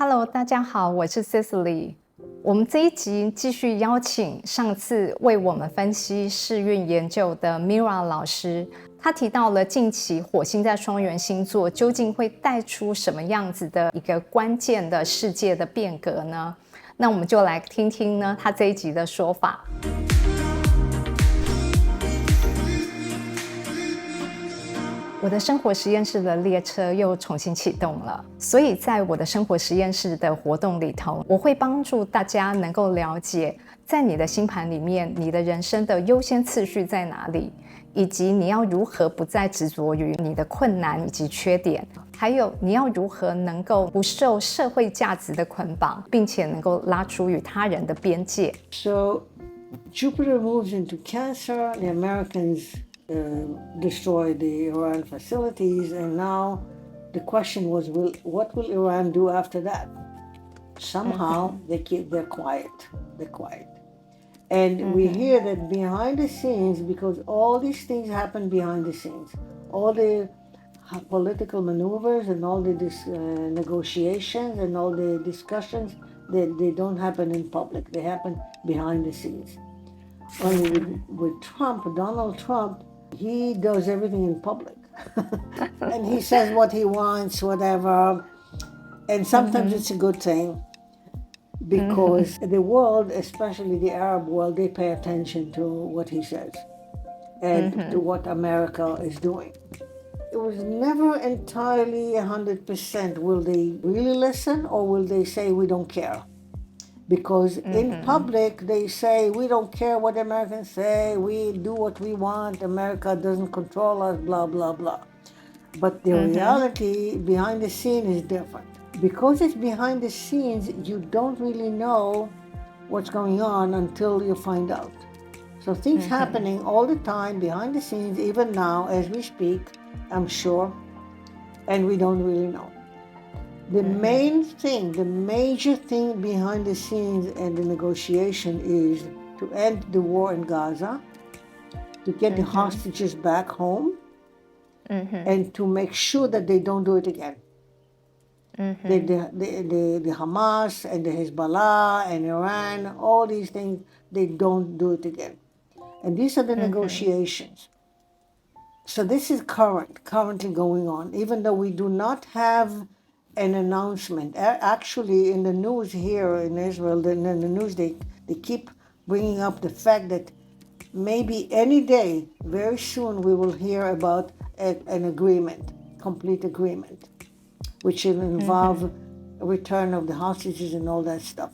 Hello， 大家好，我是 Cicely。我们这一集继续邀请上次为我们分析世运研究的 Meira 老师，他提到了近期火星在双元星座究竟会带出什么样子的一个关键的世界的变革呢？那我们就来听听呢他这一集的说法。我的生活实验室的列车又重新启动了，所以在我的生活实验室的活动里头，我会帮助大家能够了解，在你的星盘里面，你的人生的优先次序在哪里，以及你要如何不再执着于你的困难以及缺点，还有你要如何能够不受社会价值的捆绑，并且能够拉出与他人的边界。 So Jupiter moves into Cancer. The Americans destroy the Iran facilities, and now the question was, what will Iran do after that? Somehow they're quiet. And we hear that behind the scenes, because all these things happen behind the scenes, all the political maneuvers and all the negotiations and all the discussions, they don't happen in public. They happen behind the scenes. Only with Trump, Donald Trump, he does everything in public. And he says what he wants, whatever. And sometimes it's a good thing, because the world, especially the Arab world, they pay attention to what he says and to what America is doing. It was never entirely 100%. Will they really listen, or will they say we don't care? Because in public, they say, we don't care what Americans say, we do what we want, America doesn't control us, blah, blah, blah. But the reality behind the scene is different. Because it's behind the scenes, you don't really know what's going on until you find out. So things happening all the time behind the scenes, even now as we speak, I'm sure, and we don't really know. The main thing, the major thing behind the scenes and the negotiation is to end the war in Gaza, to get the hostages back home, and to make sure that they don't do it again. The Hamas and the Hezbollah and Iran, all these things, they don't do it again. And these are the negotiations. So this is currently going on, even though we do not have an announcement. Actually, in the news here in Israel, in the news, they keep bringing up the fact that maybe any day, very soon, we will hear about an agreement, complete agreement, which will involve a return of the hostages and all that stuff.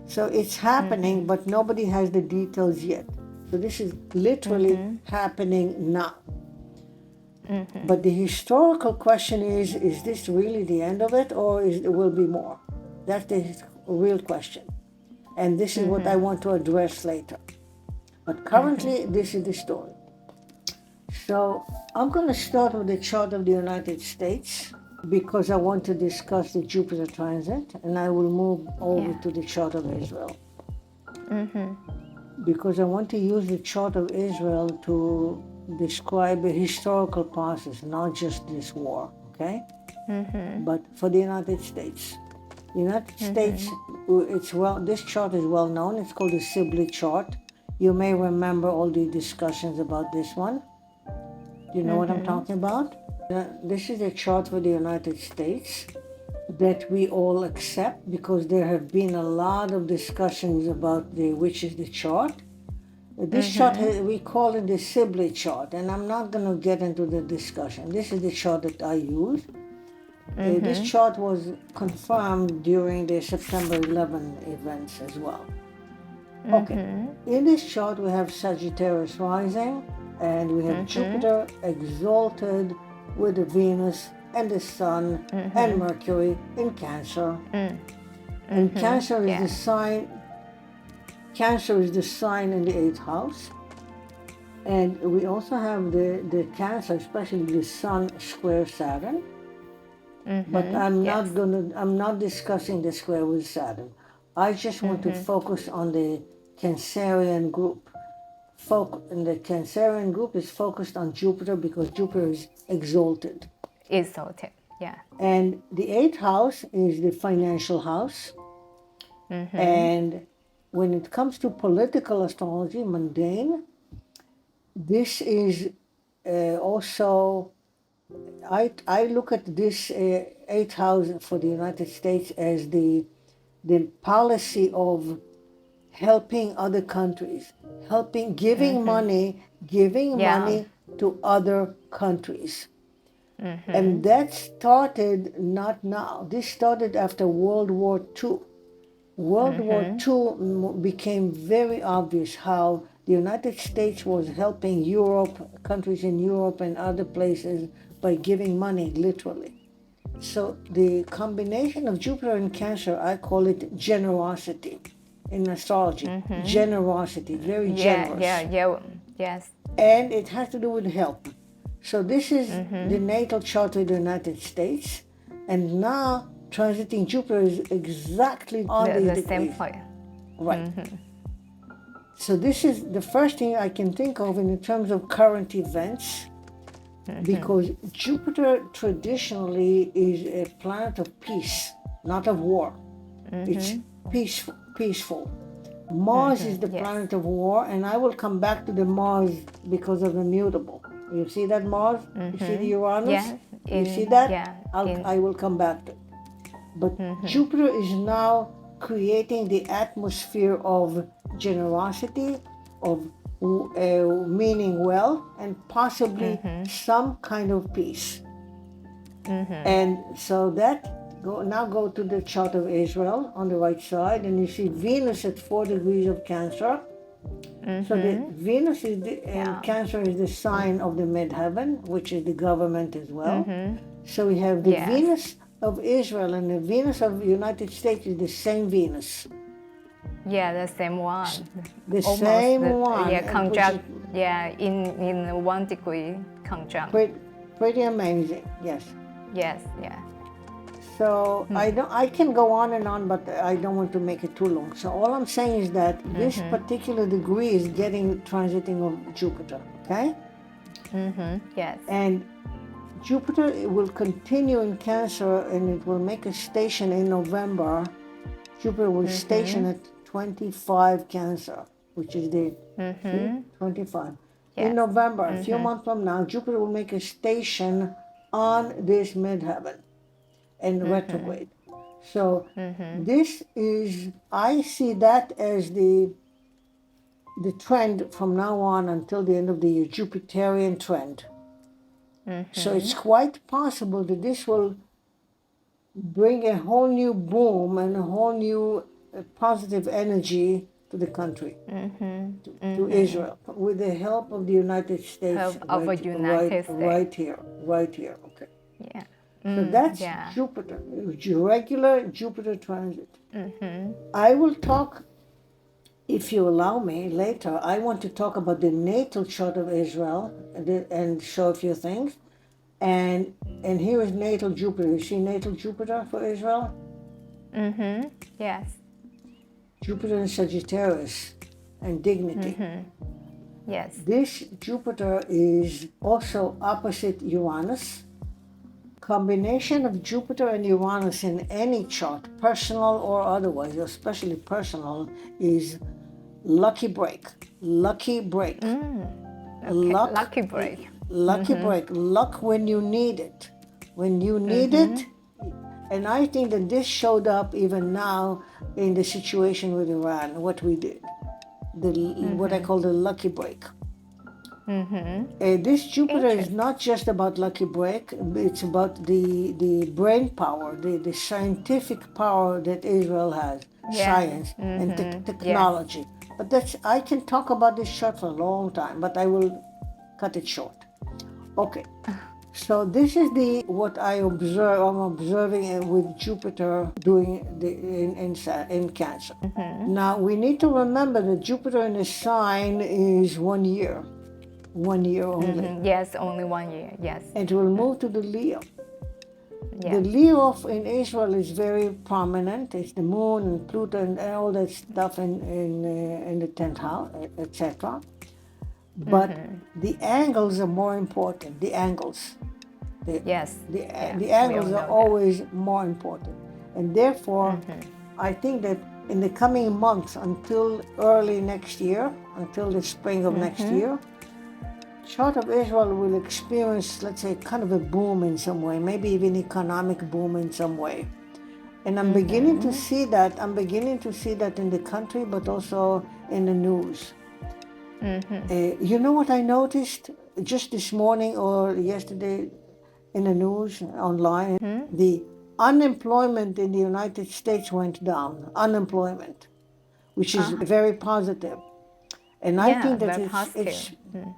So it's happening, but nobody has the details yet. So this is literally happening now. But the historical question is this really the end of it, or will be more? That's the real question. And this is what I want to address later. But currently, this is the story. So I'm going to start with the chart of the United States, because I want to discuss the Jupiter transit, and I will move over to the chart of Israel. Because I want to use the chart of Israel to describe a historical process, not just this war, okay? But for the United States. The United States, this chart is well known. It's called the Sibley chart. You may remember all the discussions about this one. Do you know what I'm talking about? This is a chart for the United States that we all accept, because there have been a lot of discussions about which is the chart. This chart, we call it the Sibley chart, and I'm not going to get into the discussion. This is the chart that I use. This chart was confirmed during the September 11 events as well. Okay, in this chart we have Sagittarius rising, and we have Jupiter exalted with the Venus and the Sun and Mercury in Cancer. And Cancer is the sign. Cancer is the sign in the 8th house. And we also have the Cancer, especially the Sun square Saturn. But I'm not discussing the square with Saturn. I just want to focus on the Cancerian group. And the Cancerian group is focused on Jupiter, because Jupiter is exalted. Yeah. And the eighth house is the financial house. And when it comes to political astrology, mundane, this is also, I look at this eighth house for the United States as the policy of helping other countries, giving money to other countries. And that started not now. This started after World War II. World War II became very obvious how the United States was helping Europe, countries in Europe and other places by giving money, literally. So the combination of Jupiter and Cancer, I call it generosity in astrology. Generosity, very generous. Yes. And it has to do with help. So this is the natal chart of the United States. And now transiting Jupiter is exactly on the same point. Right. So this is the first thing I can think of in terms of current events, because Jupiter traditionally is a planet of peace, not of war. It's peaceful. Mars is the planet of war, and I will come back to the Mars because of the mutable. You see that Mars? You see the Uranus? Yeah. You see that? I will come back to it. But Jupiter is now creating the atmosphere of generosity, of meaning well, and possibly some kind of peace. And so that, go to the chart of Israel on the right side, and you see Venus at 4 degrees of Cancer. So the Venus is and Cancer is the sign of the midheaven, which is the government as well. So we have the Venus of Israel and the Venus of the United States is the same Venus. Yeah, the same one. The same one. Yeah, conjunct. Yeah, in 1 degree conjunct. Pretty amazing. Yes. Yes. Yeah. So I can go on and on, but I don't want to make it too long. So all I'm saying is that this particular degree is transiting of Jupiter. Okay. Yes. And Jupiter will continue in Cancer, and it will make a station in November. Jupiter will station at 25 Cancer, which is the 25. Yes. In November, a few months from now, Jupiter will make a station on this midheaven and retrograde. So this is, I see that as the trend from now on until the end of the year, Jupiterian trend. So it's quite possible that this will bring a whole new boom and a whole new positive energy to the country, to Israel, with the help of the United States. Right here. Okay. Yeah. So that's Jupiter, regular Jupiter transit. I will talk, if you allow me later, I want to talk about the natal chart of Israel and show a few things. And here is natal Jupiter. You see natal Jupiter for Israel? Yes. Jupiter in Sagittarius and dignity. Yes. This Jupiter is also opposite Uranus. Combination of Jupiter and Uranus in any chart, personal or otherwise, especially personal, is lucky break. Lucky break. Lucky break. Lucky break. Luck when you need it. When you need it. And I think that this showed up even now in the situation with Iran, what we did. What I call the lucky break. This Jupiter is not just about lucky break, it's about the brain power, the scientific power that Israel has, science and technology. But I can talk about this chart for a long time, but I will cut it short. Okay, so this is what I'm observing with Jupiter doing in Cancer. Now we need to remember that Jupiter in the sign is 1 year. 1 year only. Yes, only 1 year. Yes. And it will move to the Leo. The Leo in Israel is very prominent. It's the moon and Pluto and all that stuff in the 10th house, etc. But the angles are more important. The angles. The angles are always more important. And therefore, I think that in the coming months until early next year, until the spring of next year, Chart of Israel will experience, let's say, kind of a boom in some way, maybe even economic boom in some way. And I'm beginning to see that. I'm beginning to see that in the country, but also in the news. You know what I noticed just this morning or yesterday in the news online? The unemployment in the United States went down. Unemployment, which is very positive. And I think that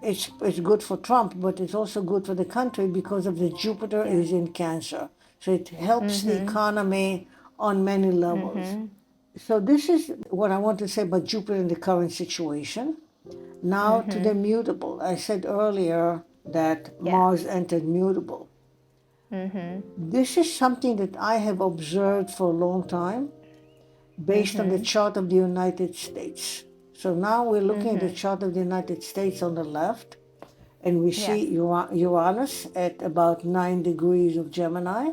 it's good for Trump, but it's also good for the country because of the Jupiter is in Cancer. So it helps the economy on many levels. So this is what I want to say about Jupiter in the current situation. Now to the mutable. I said earlier that Mars entered mutable. This is something that I have observed for a long time based on the chart of the United States. So now we're looking at the chart of the United States on the left, and we see Uranus at about 9 degrees of Gemini.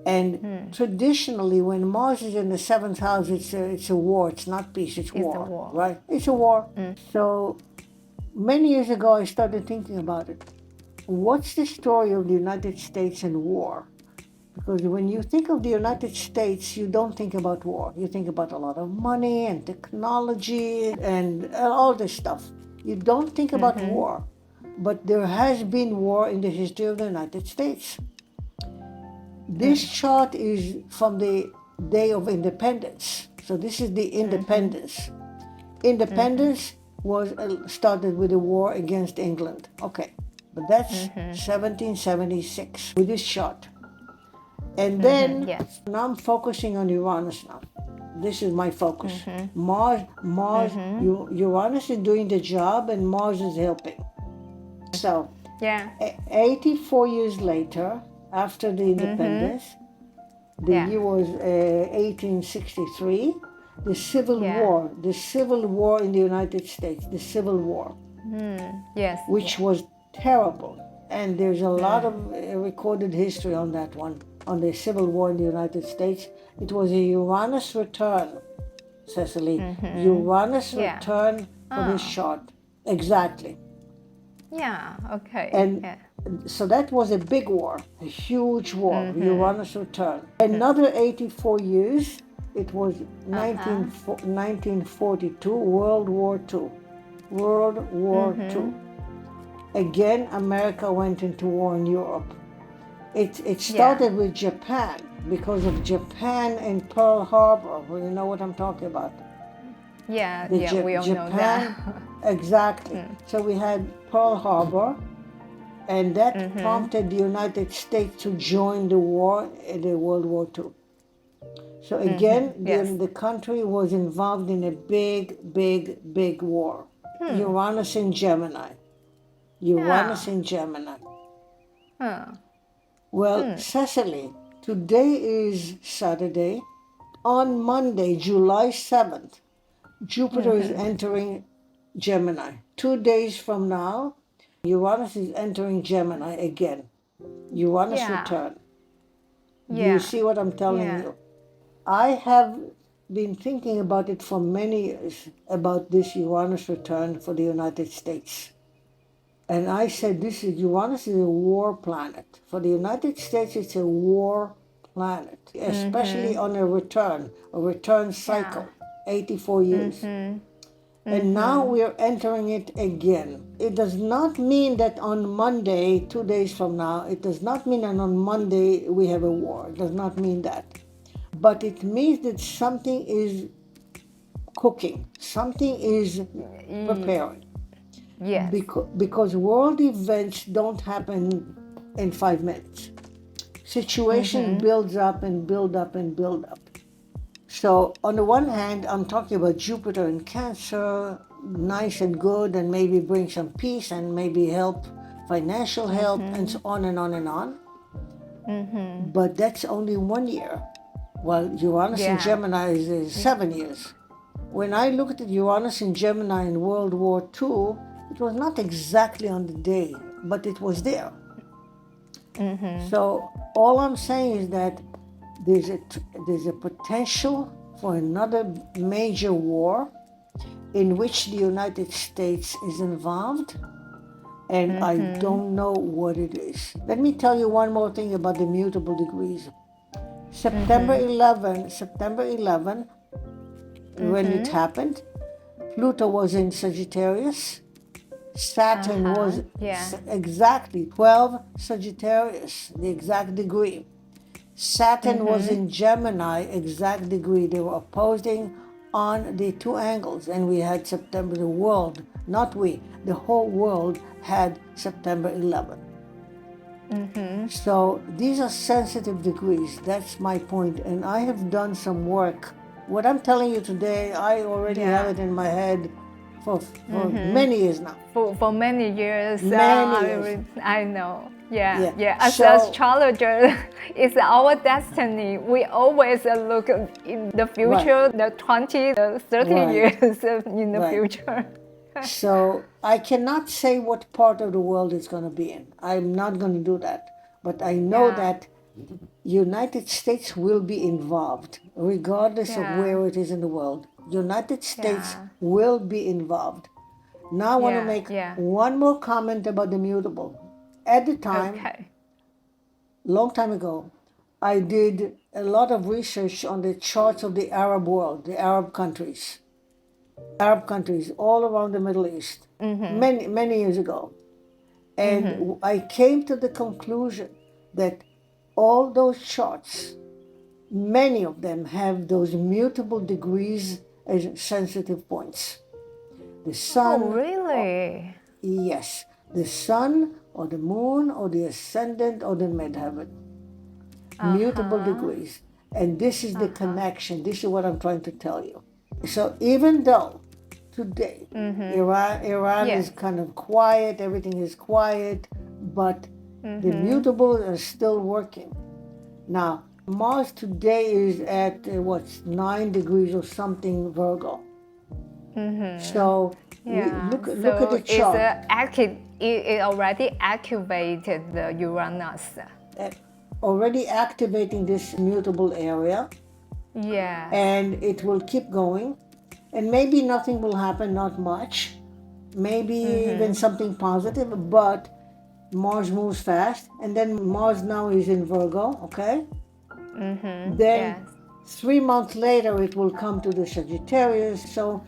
And traditionally, when Mars is in the 7th house, it's a war. It's not peace, it's war. Right? It's a war. So many years ago, I started thinking about it. What's the story of the United States and war? Because when you think of the United States, you don't think about war. You think about a lot of money and technology and all this stuff. You don't think about war. But there has been war in the history of the United States. This chart is from the day of independence. So this is the independence. Independence was started with a war against England. Okay, but that's 1776 with this chart. And then now I'm focusing on Uranus now. This is my focus. Mars, Uranus is doing the job and Mars is helping. So 84 years later, after the independence, the year was 1863, the Civil War in the United States, the Civil War, which was terrible. And there's a lot of recorded history on that one, on the Civil War in the United States. It was a Uranus return, Cecily. Uranus return for this chart. Exactly. And so that was a big war, a huge war, Uranus return. Another 84 years, it was 1942, World War II. World War II. Again, America went into war in Europe. It started with Japan, because of Japan and Pearl Harbor. Well, you know what I'm talking about. We all know that. Exactly. So we had Pearl Harbor, and that prompted the United States to join the war in the World War II. So again, the country was involved in a big war. Uranus in Gemini. Uranus in Gemini. Well, Cecily, today is Saturday. On Monday, July 7th, Jupiter is entering Gemini. 2 days from now, Uranus is entering Gemini again. Uranus return. Do you see what I'm telling you? I have been thinking about it for many years, about this Uranus return for the United States. And I said, Uranus is a war planet. For the United States, it's a war planet, especially on a return cycle, 84 years. And now we're entering it again. It does not mean that on Monday, 2 days from now, it does not mean that on Monday we have a war. It does not mean that. But it means that something is cooking, something is preparing. Yes. Because world events don't happen in 5 minutes. Situation builds up and build up and build up. So on the one hand, I'm talking about Jupiter in Cancer, nice and good, and maybe bring some peace and maybe help, financial help, and so on and on and on. But that's only 1 year. While Uranus in Gemini is 7 years. When I looked at Uranus in Gemini in World War II, it was not exactly on the day, but it was there. So all I'm saying is that there's a potential for another major war in which the United States is involved, and I don't know what it is. Let me tell you one more thing about the mutable degrees. September 11, when it happened, Pluto was in Sagittarius. Saturn was exactly 12 Sagittarius, the exact degree. Saturn was in Gemini, exact degree. They were opposing on the two angles, and we had September, the world, not we, the whole world had September 11. So these are sensitive degrees. That's my point. And I have done some work. What I'm telling you today, I already have it in my head for many years now. For many years. Many years. I know. Yeah. As So- an astrologer, it's our destiny. We always look in the future, the 20, the 30 Right. years in the Right. future. So I cannot say what part of the world it's going to be in. I'm not going to do that. But I know that United States will be involved, regardless of where it is in the world. United States will be involved. Now I want to make one more comment about the mutable. At the time, long time ago, I did a lot of research on the charts of the Arab world, the Arab countries all around the Middle East, many years ago. And I came to the conclusion that all those charts, many of them have those mutable degrees as sensitive points. The sun, Oh, really? yes, the sun or the moon or the ascendant or the midheaven. Mutable degrees. And this is the connection. This is what I'm trying to tell you. So even though today Iran is kind of quiet, everything is quiet, but the mutables are still working. Now, Mars today is at 9 degrees or something Virgo. So look at the chart. It already activated the Uranus. Already activating this mutable area, Yeah. and it will keep going. And maybe nothing will happen, not much. Maybe even something positive, but Mars moves fast. And then Mars now is in Virgo, okay? Then 3 months later, it will come to the Sagittarius. So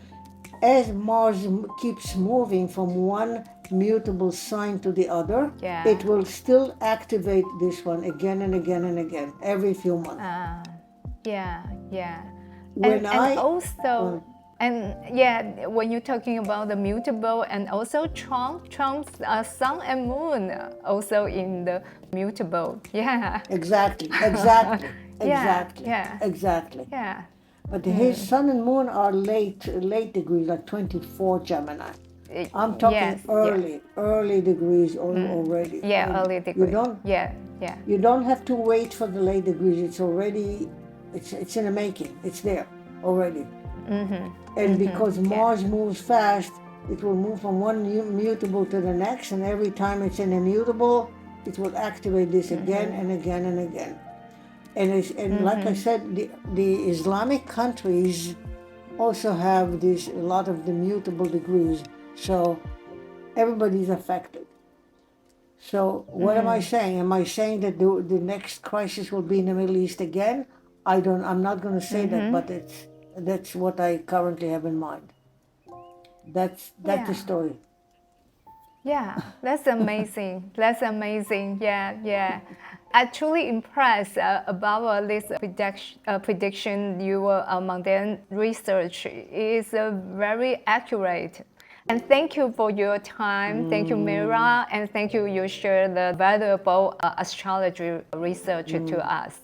as Mars keeps moving from one mutable sign to the other, it will still activate this one again and again and again, every few months. When when you're talking about the mutable, and also Trump's sun and moon also in the mutable. Exactly. But his sun and moon are late degrees, like 24 Gemini. I'm talking early degrees already. Early degrees. You don't have to wait for the late degrees. It's already, it's in the making. It's there already. And because Mars moves fast, it will move from one mutable to the next, and every time it's in a mutable, it will activate this again and again and again. And like I said, the Islamic countries also have a lot of the mutable degrees, so everybody's affected. So what am I saying? Am I saying that the next crisis will be in the Middle East again? I'm not going to say that, but that's what I currently have in mind. That's the story. Yeah, that's amazing. I'm truly impressed about this prediction. Your mundane research is very accurate. And thank you for your time. Thank you, Meira, and thank you. You shared the valuable astrology research to us.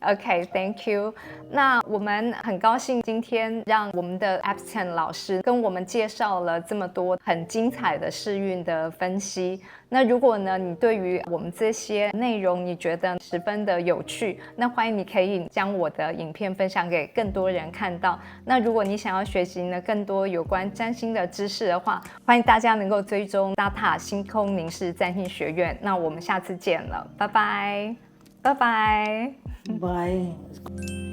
OK，Thank you。那我们很高兴今天让我们的 Epstein 老师跟我们介绍了这么多很精彩的世运的分析。那如果呢，你对于我们这些内容你觉得十分的有趣，那欢迎你可以将我的影片分享给更多人看到。那如果你想要学习呢更多有关占星的知识的话，欢迎大家能够追踪 SATA 星空凝视占星学院。那我们下次见了，拜拜，拜拜。Bye.